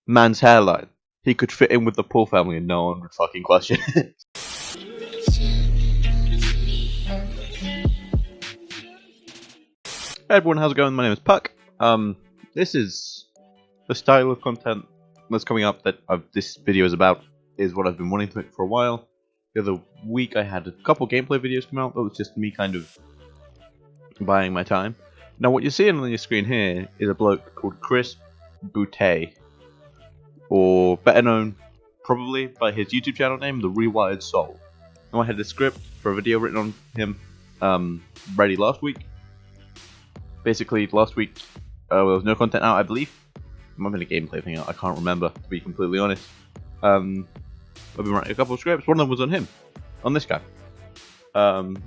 man's hairline. He could fit in with the Paul family and no one would fucking question it. Hey everyone, how's it going? My name is Puck. This is the style of content that's coming up that this video is about, is what I've been wanting to make for a while. The other week I had a couple gameplay videos come out that was just me kind of buying my time. Now what you're seeing on your screen here is a bloke called Boutte, or better known probably by his YouTube channel name, the Rewired Soul. Now I had a script for a video written on him ready last week. Basically, last week there was no content out, I believe. There might have been a gameplay thing out, I can't remember, to be completely honest. I've been writing a couple of scripts, one of them was on him, on this guy.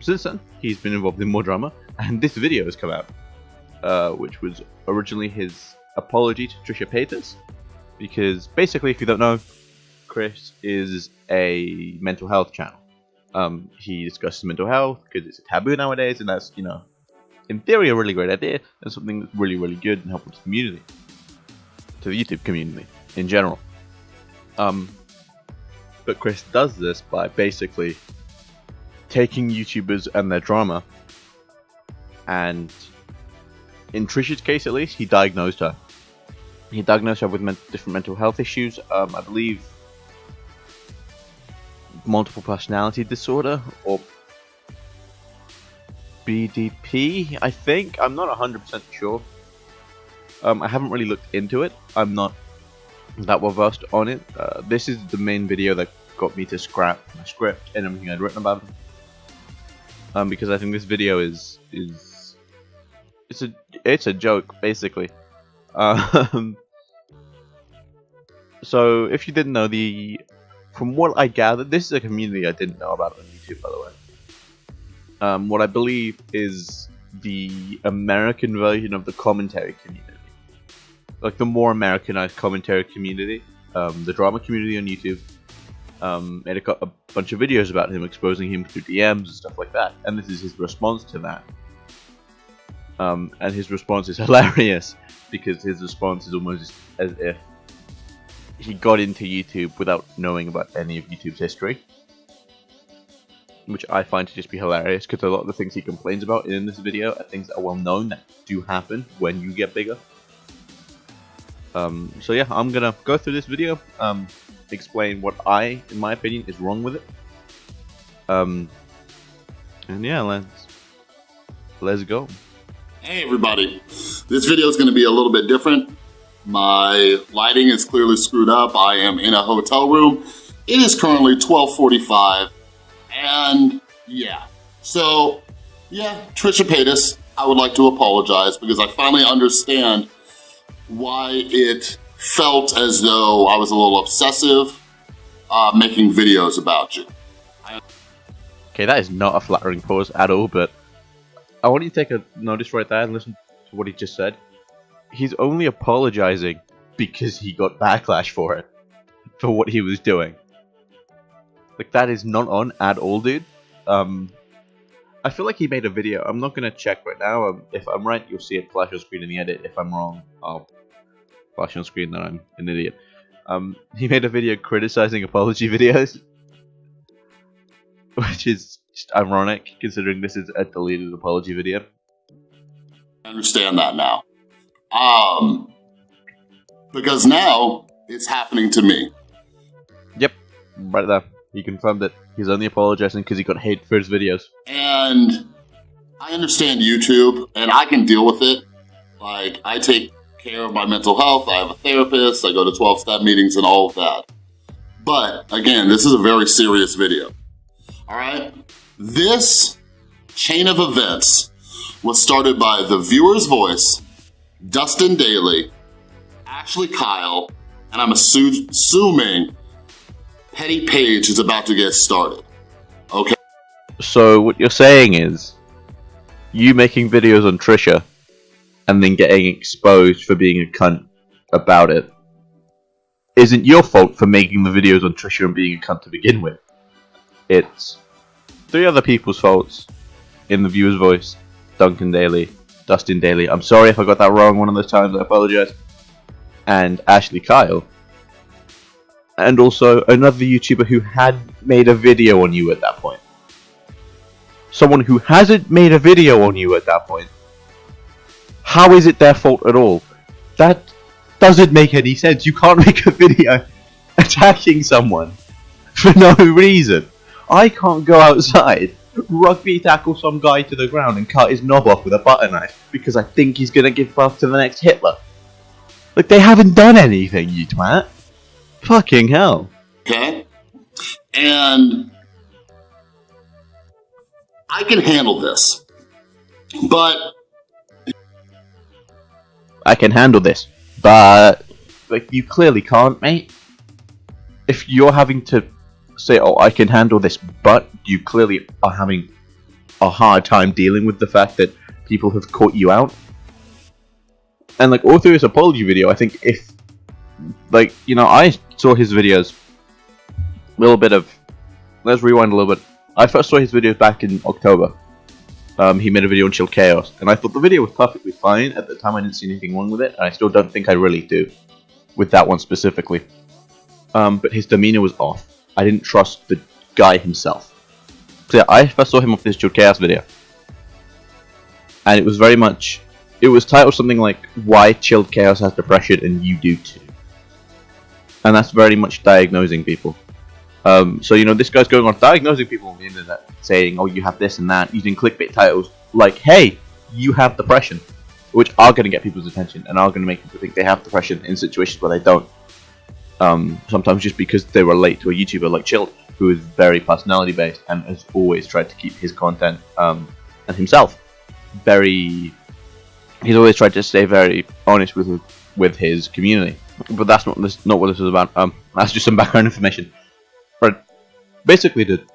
Since then, he's been involved in more drama, and this video has come out, which was originally his apology to Trisha Paytas, because basically, if you don't know, Chris is a mental health channel. He discusses mental health because it's a taboo nowadays, and that's, you know, in theory, a really great idea, and something that's really, really good and helpful to the community, to the YouTube community in general. But Chris does this by basically taking YouTubers and their drama, and in Trisha's case at least, he diagnosed her. He diagnosed her with different mental health issues. I believe multiple personality disorder, or BDP, I think. I'm not 100% sure. I haven't really looked into it. I'm not that well versed on it. This is the main video that got me to scrap my script and everything I'd written about it. Because I think this video is it's a joke, basically. So if you didn't know, from what I gathered, this is a community I didn't know about on YouTube, by the way. What I believe is the American version of the commentary community. Like the more Americanized commentary community. The drama community on YouTube made a bunch of videos about him, exposing him through DMs and stuff like that. And this is his response to that. And his response is hilarious, because his response is almost as if he got into YouTube without knowing about any of YouTube's history. Which I find to just be hilarious, because a lot of the things he complains about in this video are things that are well known that do happen when you get bigger. So yeah, I'm gonna go through this video, explain what in my opinion, is wrong with it. And yeah, let's go. Hey everybody, this video is gonna be a little bit different. My lighting is clearly screwed up. I am in a hotel room. It is currently 12:45. And yeah, so yeah, Trisha Paytas, I would like to apologize, because I finally understand why it felt as though I was a little obsessive making videos about you. Okay, that is not a flattering pause at all, but I want you to take a notice right there and listen to what he just said. He's only apologizing because he got backlash for it, for what he was doing. Like, that is not on at all, dude. I feel like he made a video. I'm not gonna check right now. If I'm right, you'll see it flash on screen in the edit. If I'm wrong, I'll flash on screen that I'm an idiot. He made a video criticizing apology videos, which is just ironic, considering this is a deleted apology video. I understand that now. Because now it's happening to me. Yep, right there. He confirmed that he's only apologizing because he got hate for his videos. And I understand YouTube, and I can deal with it. Like, I take care of my mental health. I have a therapist. I go to 12-step meetings and all of that. But, again, this is a very serious video. All right? This chain of events was started by the viewer's voice, Dustin Daly, Ashley Kyle, and I'm assuming Petty Page is about to get started. Okay. So what you're saying is, you making videos on Trisha, and then getting exposed for being a cunt about it, isn't your fault for making the videos on Trisha and being a cunt to begin with. It's 3 other people's faults in the viewer's voice. Dustin Daly. I'm sorry if I got that wrong one of those times, I apologize. And Ashley Kyle, and also another YouTuber who had made a video on you at that point. Someone who hasn't made a video on you at that point. How is it their fault at all? That doesn't make any sense. You can't make a video attacking someone for no reason. I can't go outside, rugby tackle some guy to the ground and cut his knob off with a butter knife because I think he's gonna give birth to the next Hitler. Like, they haven't done anything, you twat. Fucking hell. Okay? And I can handle this. But I can handle this. But, like, you clearly can't, mate. If you're having to say, oh, I can handle this, but you clearly are having a hard time dealing with the fact that people have caught you out. And, like, all through his apology video, I think if, like, you know, I saw his videos, a little bit of, let's rewind a little bit. I first saw his videos back in October. He made a video on Chill Chaos, and I thought the video was perfectly fine. At the time, I didn't see anything wrong with it, and I still don't think I really do, with that one specifically. But his demeanor was off. I didn't trust the guy himself. So yeah, I first saw him off this Chill Chaos video, and it was very much, it was titled something like, Why Chilled Chaos Has Depression and You Do Too. And that's very much diagnosing people. So, you know, this guy's going on diagnosing people on the internet, saying, oh, you have this and that, using clickbait titles like, hey, you have depression, which are going to get people's attention and are going to make people think they have depression in situations where they don't. Sometimes just because they relate to a YouTuber like Chilled, who is very personality based and has always tried to keep his content and himself very. He's always tried to stay very honest with his community, but that's not what this is about. That's just some background information. But basically, dude,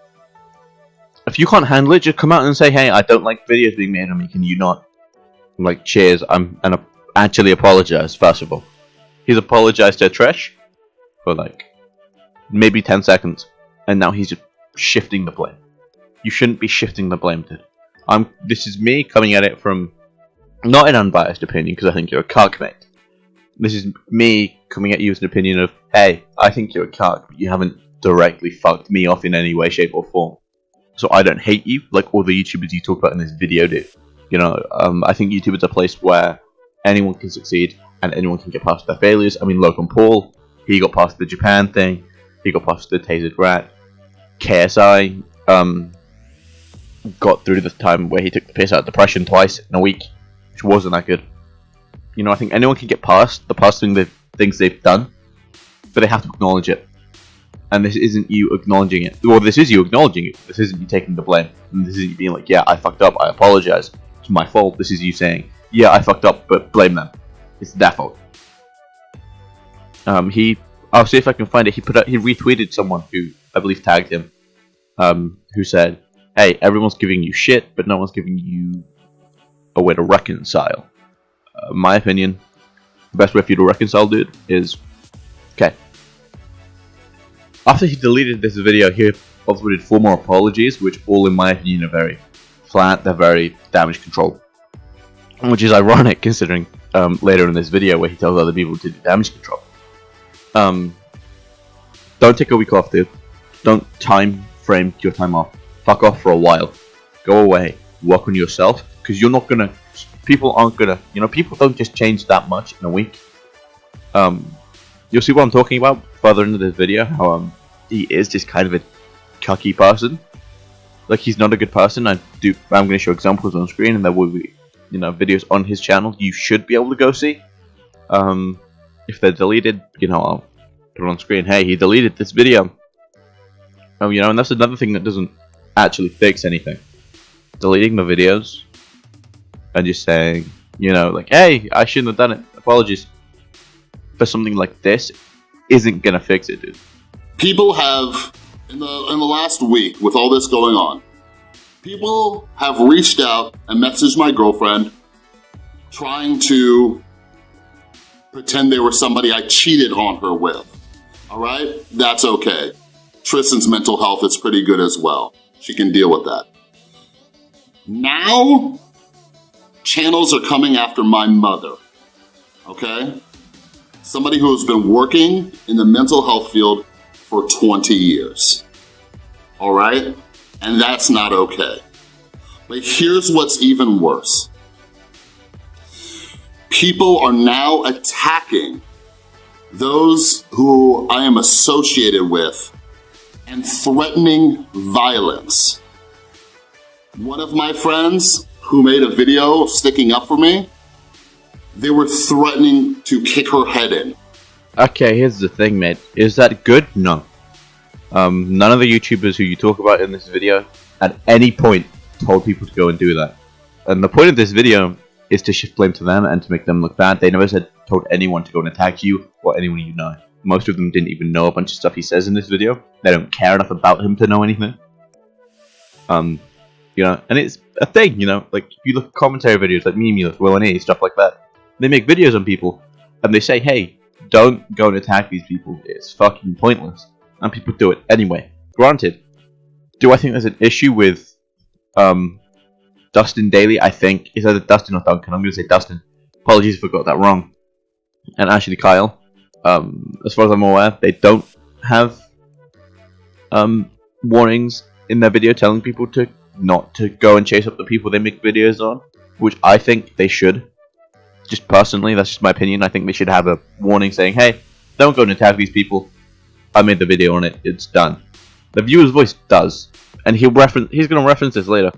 if you can't handle it, just come out and say, "Hey, I don't like videos being made on me. Can you not?" I'm like, cheers. Actually apologize first of all. He's apologized to Trish for like maybe 10 seconds, and now he's just shifting the blame. You shouldn't be shifting the blame, dude. This is me coming at it from not an unbiased opinion, because I think you're a cuck, mate. This is me coming at you with an opinion of, hey, I think you're a cuck, but you haven't directly fucked me off in any way, shape, or form. So I don't hate you like all the YouTubers you talk about in this video do. You know, I think YouTube is a place where anyone can succeed and anyone can get past their failures. I mean, Logan Paul, he got past the Japan thing, he got past the tasered rat. KSI got through the time where he took the piss out of depression twice in a week, which wasn't that good. You know, I think anyone can get past the past things they've done, but they have to acknowledge it. And this isn't you acknowledging it. Well, this is you acknowledging it. This isn't you taking the blame. And this isn't you being like, yeah, I fucked up, I apologize. It's my fault. This is you saying, yeah, I fucked up, but blame them. It's their fault. I'll see if I can find it. He retweeted someone who I believe tagged him, who said, hey, everyone's giving you shit, but no one's giving you a way to reconcile. My opinion, the best way for you to reconcile, dude, is, okay. After he deleted this video, he uploaded 4 more apologies, which all, in my opinion, are very flat. They're very damage control, which is ironic considering later in this video where he tells other people to do damage control. Don't take a week off, dude. Don't time frame your time off. Fuck off for a while. Go away. Work on yourself, because you're not gonna. People aren't gonna. You know, people don't just change that much in a week. You'll see what I'm talking about further into this video. How he is just kind of a cucky person. Like, he's not a good person. I'm going to show examples on screen, and there will be, you know, videos on his channel you should be able to go see. If they're deleted, you know, I'll put it on screen. Hey, he deleted this video. You know, and that's another thing that doesn't actually fix anything. Deleting the videos and just saying, you know, like, hey, I shouldn't have done it. Apologies. For something like this isn't gonna fix it, dude. People have, in the last week, with all this going on, people have reached out and messaged my girlfriend trying to pretend they were somebody I cheated on her with. Alright? That's okay. Tristan's mental health is pretty good as well. She can deal with that. Now, channels are coming after my mother. Okay? Somebody who has been working in the mental health field for 20 years. All right? And that's not okay. But here's what's even worse. People are now attacking those who I am associated with and threatening violence. One of my friends who made a video sticking up for me, they were threatening to kick her head in. Okay, here's the thing, mate. Is that good? No. None of the YouTubers who you talk about in this video at any point told people to go and do that. And the point of this video is to shift blame to them and to make them look bad. They never told anyone to go and attack you or anyone you know. Most of them didn't even know a bunch of stuff he says in this video. They don't care enough about him to know anything. You know, and it's a thing, you know, like if you look at commentary videos like Meme, Will and E, stuff like that, they make videos on people and they say, hey, don't go and attack these people. It's fucking pointless. And people do it anyway. Granted, do I think there's an issue with Dustin Daly? I think it's either Dustin or Duncan. I'm going to say Dustin. Apologies if I got that wrong. And Ashley Kyle. As far as I'm aware, they don't have warnings in their video telling people to not to go and chase up the people they make videos on, which I think they should. Just personally, that's just my opinion. I think they should have a warning saying, hey, don't go and attack these people. I made the video on it. It's done. The viewer's voice does. And he's going to reference this later.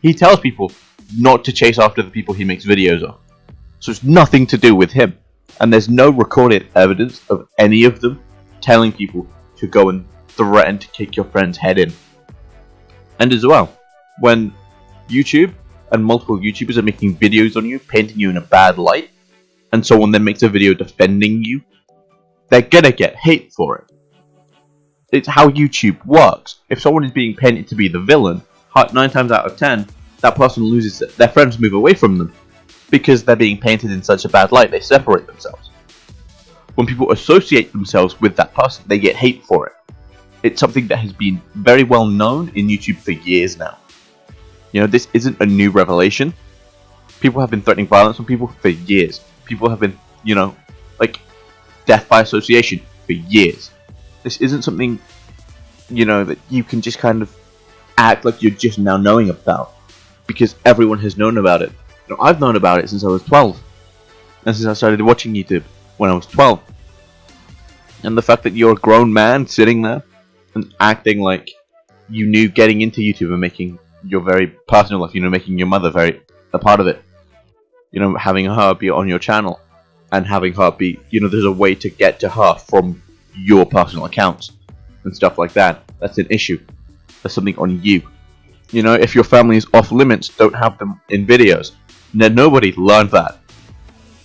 He tells people not to chase after the people he makes videos of. So it's nothing to do with him. And there's no recorded evidence of any of them telling people to go and threaten to kick your friend's head in. And as well, when YouTube and multiple YouTubers are making videos on you, painting you in a bad light, and someone then makes a video defending you, they're gonna get hate for it. It's how YouTube works. If someone is being painted to be the villain, 9 times out of 10, that person loses it. Their friends move away from them because they're being painted in such a bad light. They separate themselves. When people associate themselves with that person, they get hate for it. It's something that has been very well known in YouTube for years now. You know, this isn't a new revelation. People have been threatening violence on people for years. People have been, you know, like death by association for years. This isn't something, you know, that you can just kind of act like you're just now knowing about, because everyone has known about it. You know, I've known about it since I was 12, and since I started watching YouTube when I was 12. And the fact that you're a grown man sitting there and acting like you knew getting into YouTube and making your very personal life, you know, making your mother very a part of it, you know, having her be on your channel and having her be, you know, there's a way to get to her from your personal accounts and stuff like that. That's an issue. That's something on you. You know, if your family is off limits, don't have them in videos. Nobody learned that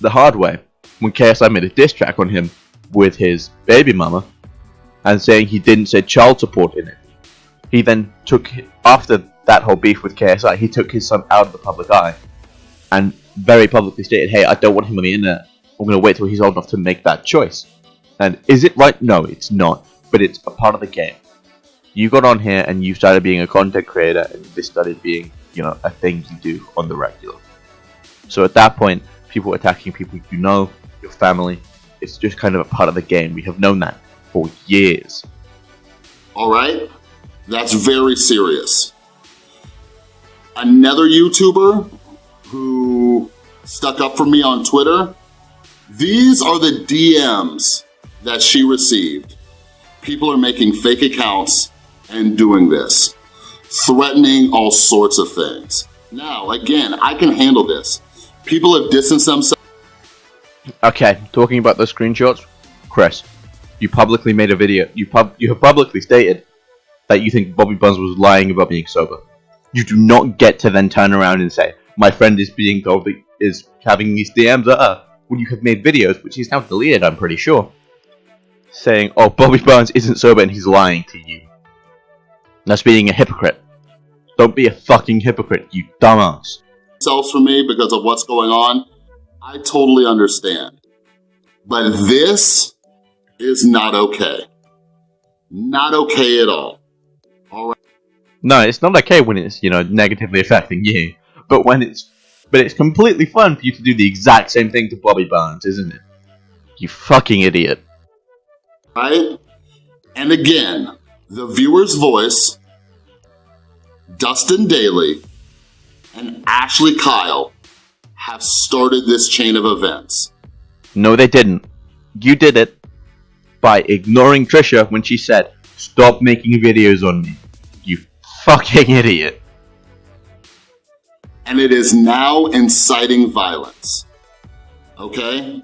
the hard way when KSI made a diss track on him with his baby mama and saying he didn't say child support in it. He then took, after that whole beef with KSI, he took his son out of the public eye and very publicly stated, hey, I don't want him on the internet. I'm going to wait till he's old enough to make that choice. And is it right? No, it's not. But it's a part of the game. You got on here and you started being a content creator and this started being, you know, a thing you do on the regular. So at that point, people attacking people you know, your family, it's just kind of a part of the game. We have known that for years. Alright? That's very serious. Another YouTuber who stuck up for me on Twitter, these are the DMs that she received. People are making fake accounts and doing this, threatening all sorts of things. Now, again, I can handle this. People have distanced themselves. Okay, talking about those screenshots, Chris, you publicly made a video. You have publicly stated that you think Bobby Buns was lying about being sober. You do not get to then turn around and say, my friend is being told that is having these DMs when you have made videos, which he's now deleted, I'm pretty sure, saying, oh, Bobby Burns isn't sober and he's lying to you. That's being a hypocrite. Don't be a fucking hypocrite, you dumbass. Selves for me because of what's going on, I totally understand. But this is not okay. Not okay at all. Alright. No, it's not okay when it's, you know, negatively affecting you. But it's completely fun for you to do the exact same thing to Bobby Burns, isn't it? You fucking idiot. Right? And again, the viewer's voice, Dustin Daly, and Ashley Kyle have started this chain of events. No, they didn't. You did it by ignoring Trisha when she said, "Stop making videos on me, you fucking idiot." And it is now inciting violence. Okay?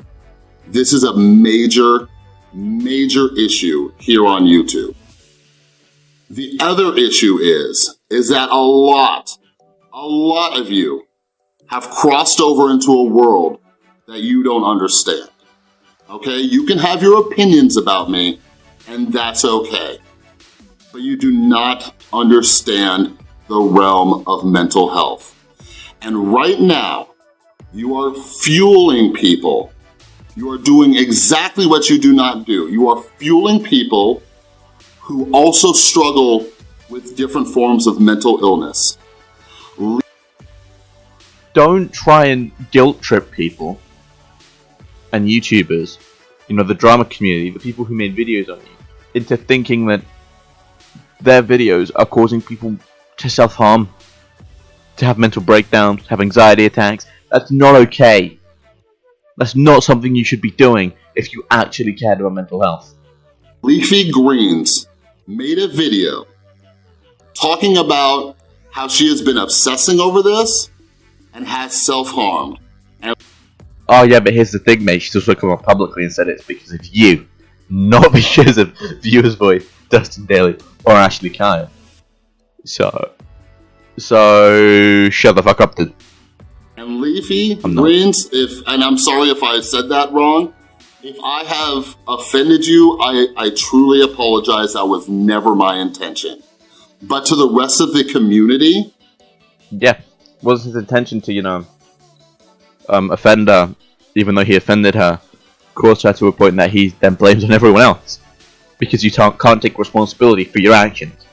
This is a major, major issue here on YouTube. The other issue is that a lot of you have crossed over into a world that you don't understand. Okay? You can have your opinions about me, and that's okay. But you do not understand the realm of mental health. And right now, you are fueling people. You are doing exactly what you do not do. You are fueling people who also struggle with different forms of mental illness. Don't try and guilt trip people and YouTubers, the drama community, the people who made videos on you, into thinking that their videos are causing people to self-harm, to have mental breakdowns, have anxiety attacks. That's not okay. That's not something you should be doing if you actually cared about mental health. Leafy Greens made a video talking about how she has been obsessing over this and has self-harmed. Oh yeah, but here's the thing, mate. She's also come up publicly and said it's because of you, not because of Viewer's Voice, Dustin Daly, or Ashley Kyle. So shut the fuck up, dude. And Leafy Greens, and I'm sorry if I said that wrong. If I have offended you, I truly apologize. That was never my intention. But to the rest of the community, yeah, wasn't his intention to offend her, even though he offended her, caused her to a point that he then blames on everyone else because you can't take responsibility for your actions.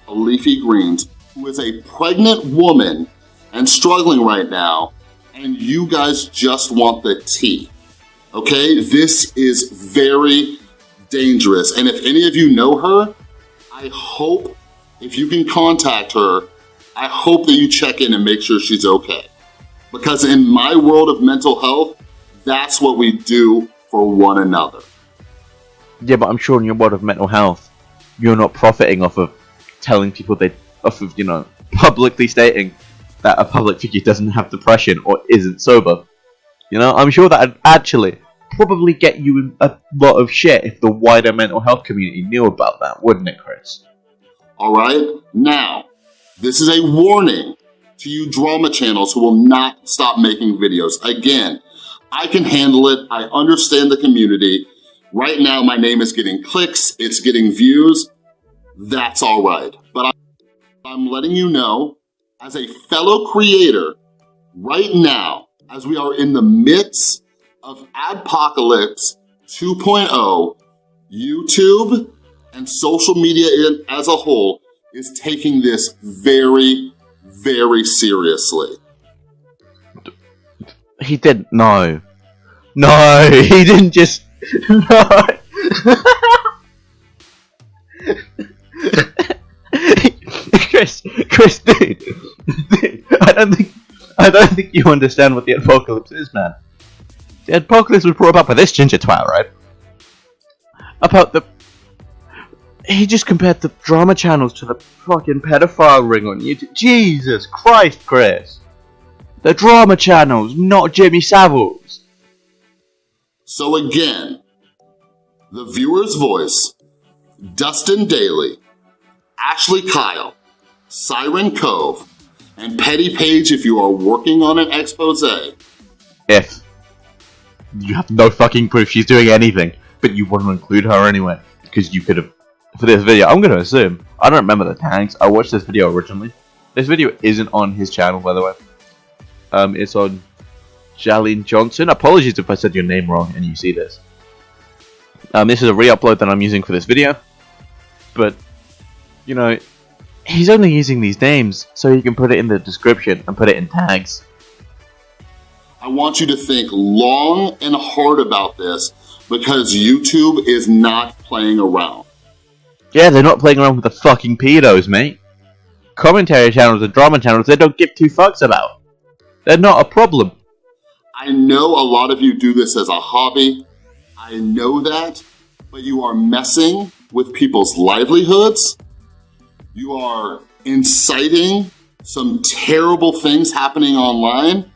Leafy Greens, who is a pregnant woman and struggling right now, and you guys just want the tea. Okay? This is very dangerous. And if any of you know her, I hope, if you can contact her, I hope that you check in and make sure she's okay. Because in my world of mental health, that's what we do for one another. Yeah, but I'm sure in your world of mental health, you're not profiting off of telling people publicly stating that a public figure doesn't have depression or isn't sober. I'm sure that would actually probably get you in a lot of shit if the wider mental health community knew about that, wouldn't it, Chris? Alright, now, this is a warning to you drama channels who will not stop making videos. Again, I can handle it. I understand the community. Right now, my name is getting clicks. It's getting views. That's alright. But I'm letting you know, as a fellow creator, right now, as we are in the midst of Adpocalypse 2.0, YouTube and social media as a whole is taking this very, very seriously. He didn't. No, he didn't just. No. Chris, dude, I don't think you understand what the apocalypse is, man. The apocalypse was brought about by this ginger twat, right? He just compared the drama channels to the fucking pedophile ring on YouTube. Jesus Christ, Chris. The drama channels, not Jimmy Savile's. So again, the viewer's voice, Dustin Daly, Ashley Kyle, Siren Cove, and Petty Page if you are working on an expose. If you have no fucking proof she's doing anything, but you want to include her anyway, because you could have, for this video, I'm going to assume, I don't remember the tags, I watched this video originally. This video isn't on his channel, by the way. It's on Jahlen Johnson. Apologies if I said your name wrong and you see this. This is a re-upload that I'm using for this video. But, he's only using these names so he can put it in the description and put it in tags. I want you to think long and hard about this because YouTube is not playing around. Yeah, they're not playing around with the fucking pedos, mate. Commentary channels and drama channels, they don't give two fucks about. They're not a problem. I know a lot of you do this as a hobby. I know that. But you are messing with people's livelihoods. You are inciting some terrible things happening online.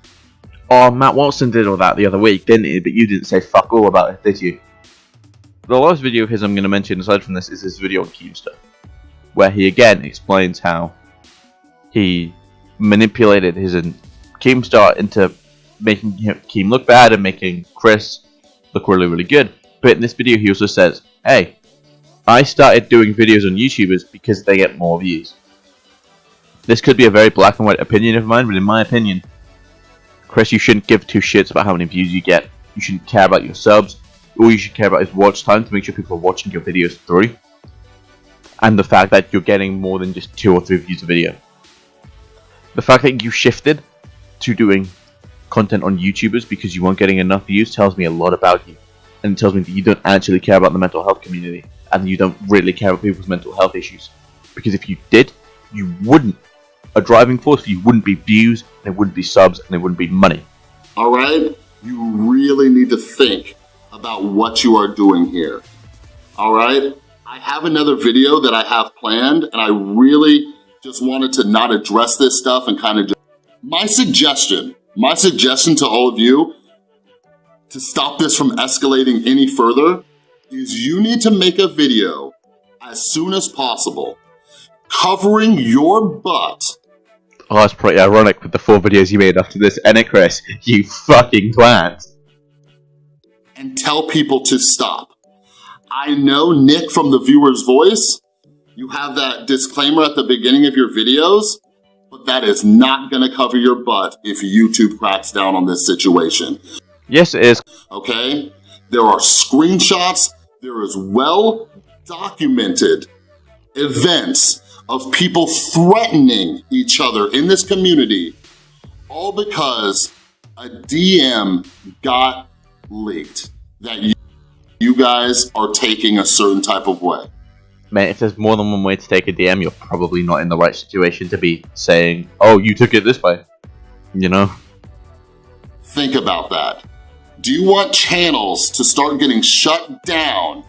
Oh, Matt Watson did all that the other week, didn't he? But you didn't say fuck all about it, did you? The last video of his I'm going to mention, aside from this, is his video on Keemstar, where he again explains how he manipulated his Keemstar into making Keem look bad and making Chris look really, really good. But in this video, he also says, hey, I started doing videos on YouTubers because they get more views. This could be a very black and white opinion of mine, but in my opinion, Chris, you shouldn't give two shits about how many views you get. You shouldn't care about your subs. All you should care about is watch time to make sure people are watching your videos through. And the fact that you're getting more than just 2 or 3 views a video. The fact that you shifted to doing content on YouTubers because you weren't getting enough views tells me a lot about you. And it tells me that you don't actually care about the mental health community. And you don't really care about people's mental health issues. Because if you did, you wouldn't. A driving force for you wouldn't be views, and it wouldn't be subs, and it wouldn't be money. Alright? You really need to think about what you are doing here. Alright? I have another video that I have planned, and I really just wanted to not address this stuff and kind of just... My suggestion to all of you to stop this from escalating any further is you need to make a video as soon as possible covering your butt. Oh, it's pretty ironic with the 4 videos you made after this, ain't it, Chris? You fucking twat. And tell people to stop. I know, Nick, from the viewer's voice, you have that disclaimer at the beginning of your videos, but that is not going to cover your butt if YouTube cracks down on this situation. Yes, it is. Okay? There are screenshots. There is well-documented events of people threatening each other in this community, all because a DM got leaked that you guys are taking a certain type of way. Man, if there's more than one way to take a DM, you're probably not in the right situation to be saying, oh, you took it this way. You know? Think about that. Do you want channels to start getting shut down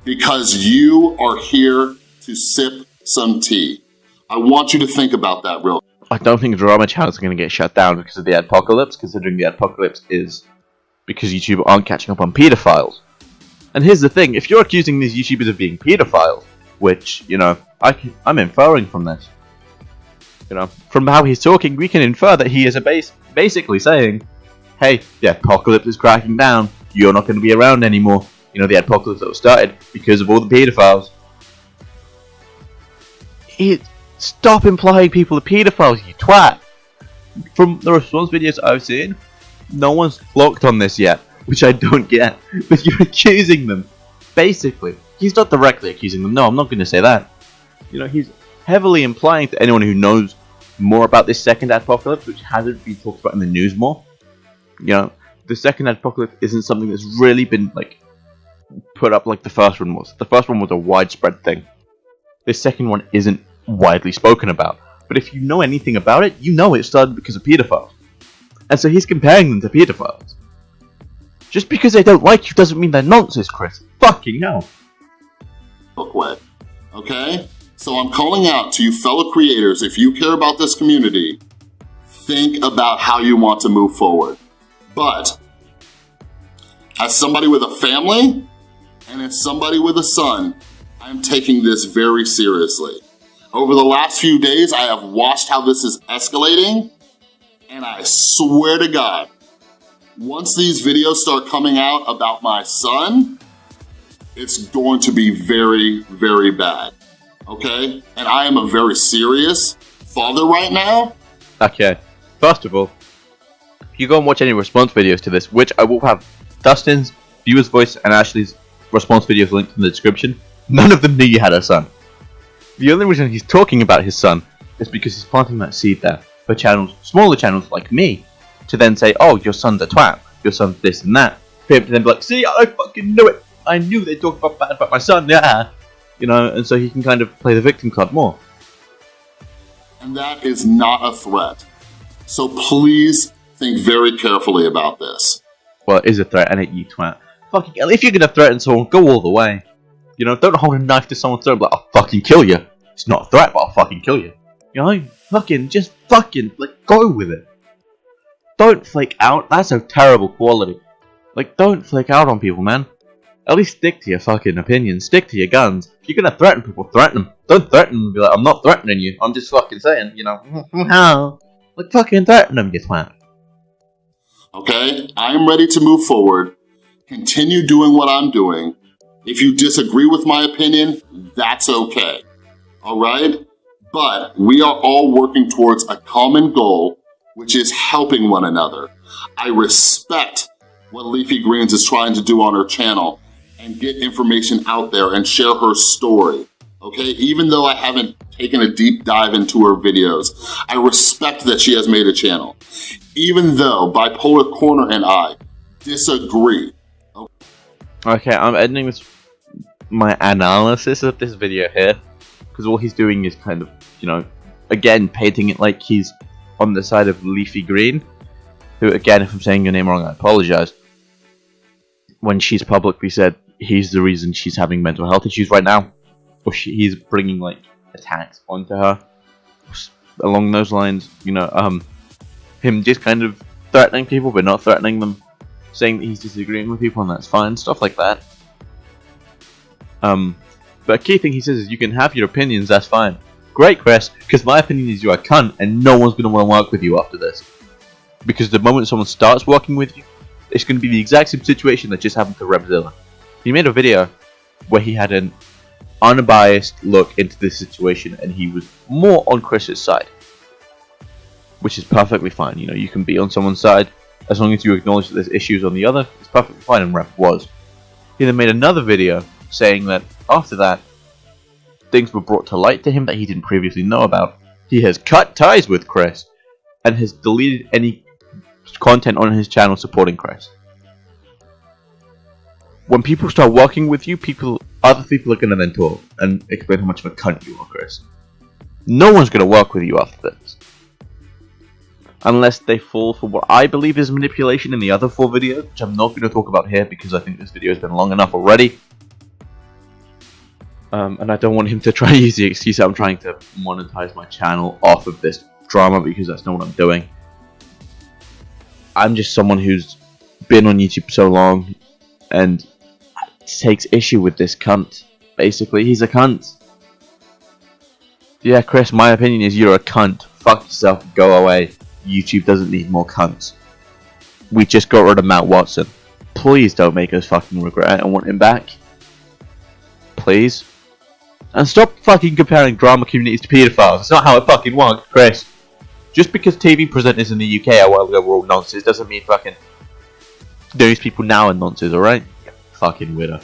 because you are here to sip some tea? I want you to think about that real quick. I don't think drama channels are going to get shut down because of the apocalypse, considering the apocalypse is because YouTube aren't catching up on pedophiles. And here's the thing, if you're accusing these YouTubers of being pedophiles, which, you know, I'm inferring from this, you know, from how he's talking, we can infer that he is basically saying, hey, the apocalypse is cracking down, you're not going to be around anymore. You know, the apocalypse that was started because of all the pedophiles. Stop implying people are pedophiles, you twat! From the response videos I've seen, no one's clocked on this yet, which I don't get. But you're accusing them. Basically, he's not directly accusing them. No, I'm not going to say that. You know, he's heavily implying to anyone who knows more about this second apocalypse, which hasn't been talked about in the news more. You know, the second apocalypse isn't something that's really been, like, put up like the first one was. The first one was a widespread thing. This second one isn't widely spoken about. But if you know anything about it, you know it started because of pedophiles. And so he's comparing them to pedophiles. Just because they don't like you doesn't mean they're nonsense, Chris. Fucking hell. Okay? So I'm calling out to you fellow creators, if you care about this community, think about how you want to move forward. But, as somebody with a family, and as somebody with a son, I'm taking this very seriously. Over the last few days, I have watched how this is escalating, and I swear to God, once these videos start coming out about my son, it's going to be very, very bad, okay? And I am a very serious father right now. Okay, first of all, if you go and watch any response videos to this, which I will have Dustin's, viewer's voice, and Ashley's response videos linked in the description, none of them knew you had a son. The only reason he's talking about his son is because he's planting that seed there for channels, smaller channels like me, to then say, oh, your son's a twat, your son's this and that, for him to then be like, see, I fucking knew it. I knew they talked bad about my son, yeah. You know, and so he can kind of play the victim card more. And that is not a threat. So please think very carefully about this. Well, it is a threat, and it, you twat. Fucking, if you're gonna threaten someone, go all the way. You know, don't hold a knife to someone's throat like, I'll fucking kill you. It's not a threat, but I'll fucking kill you. You know, just fucking, like, go with it. Don't flake out. That's a terrible quality. Like, don't flake out on people, man. At least stick to your fucking opinions. Stick to your guns. If you're gonna threaten people, threaten them. Don't threaten them and be like, I'm not threatening you. I'm just fucking saying, you know, like, fucking threaten them, you twat. Okay, I am ready to move forward. Continue doing what I'm doing. If you disagree with my opinion, that's okay. All right? But we are all working towards a common goal, which is helping one another. I respect what Leafy Greens is trying to do on her channel and get information out there and share her story. Okay, even though I haven't taken a deep dive into her videos, I respect that she has made a channel. Even though Bipolar Corner and I disagree. Okay, I'm ending my analysis of this video here, because all he's doing is kind of, you know, again, painting it like he's on the side of Leafy Green, who, again, if I'm saying your name wrong, I apologize. When she's publicly said he's the reason she's having mental health issues right now, or he's bringing, like, attacks onto her, along those lines, you know, him just kind of threatening people but not threatening them, saying that he's disagreeing with people and that's fine, stuff like that. But a key thing he says is you can have your opinions, that's fine. Great, Chris, because my opinion is you're a cunt and no one's going to want to work with you after this. Because the moment someone starts working with you, it's going to be the exact same situation that just happened to Repzilla. He made a video where he had an unbiased look into this situation and he was more on Chris's side. Which is perfectly fine, you know, you can be on someone's side as long as you acknowledge that there's issues on the other, it's perfectly fine, and Rep was. He then made another video saying that after that, things were brought to light to him that he didn't previously know about. He has cut ties with Chris and has deleted any content on his channel supporting Chris. When people start working with you, other people are going to then talk and explain how much of a cunt you are, Chris. No one's going to work with you after this. Unless they fall for what I believe is manipulation in the other 4 videos, which I'm not going to talk about here because I think this video has been long enough already. And I don't want him to try to use the excuse that I'm trying to monetize my channel off of this drama, because that's not what I'm doing. I'm just someone who's been on YouTube so long and takes issue with this cunt. Basically, he's a cunt. Yeah, Chris, my opinion is you're a cunt. Fuck yourself, go away. YouTube doesn't need more cunts. We just got rid of Matt Watson. Please don't make us fucking regret it and want him back. Please. And stop fucking comparing drama communities to pedophiles. It's not how it fucking works, Chris. Just because TV presenters in the UK a while ago were all nonsense doesn't mean fucking those people now are nonsense, alright? Fucking widow.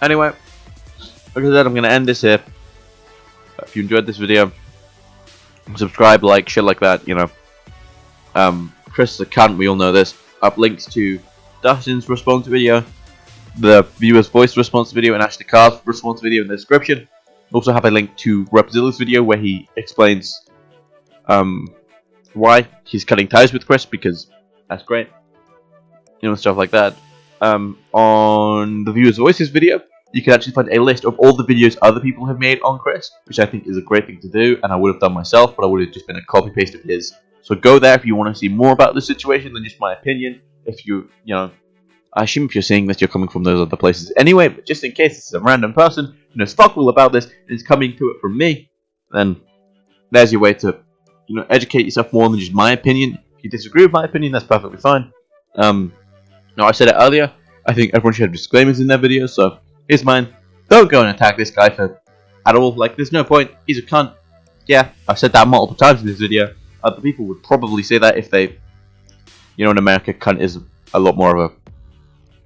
Anyway, like I said, I'm going to end this here. If you enjoyed this video, subscribe, like, shit like that, you know. Chris is a cunt, we all know this. Up links to Dustin's response video, the viewer's voice response video, and Ashley Carr's response video in the description. Also have a link to Repzilla's video where he explains why he's cutting ties with Chris, because that's great. You know, stuff like that. On the viewer's voices video, you can actually find a list of all the videos other people have made on Chris, which I think is a great thing to do, and I would have done myself, but I would have just been a copy-paste of his. So go there if you want to see more about the situation than just my opinion. If you know, I assume if you're seeing this, you're coming from those other places anyway, but just in case this is a random person who knows fuck all about this and is coming to it from me, then there's your way to, you know, educate yourself more than just my opinion. If you disagree with my opinion, that's perfectly fine. Now, I said it earlier, I think everyone should have disclaimers in their videos, so here's mine. Don't go and attack this guy at all. Like, there's no point. He's a cunt. Yeah, I've said that multiple times in this video. Other people would probably say that if they, you know, in America, cunt is a lot more of a,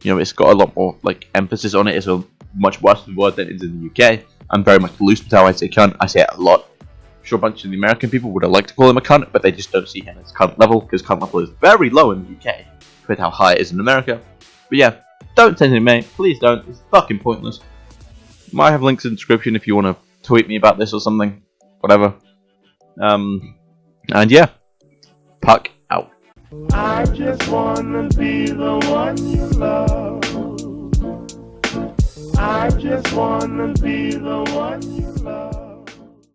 you know, it's got a lot more, like, emphasis on it. It's a much worse word than it is in the UK. I'm very much loose with how I say cunt. I say it a lot. I'm sure a bunch of the American people would have liked to call him a cunt, but they just don't see him as cunt level, because cunt level is very low in the UK compared to how high it is in America. But yeah, don't send it to me. Please don't. It's fucking pointless. Might have links in the description if you want to tweet me about this or something. Whatever. And yeah. Puck out. I just wanna be the one you love. I just wanna be the one you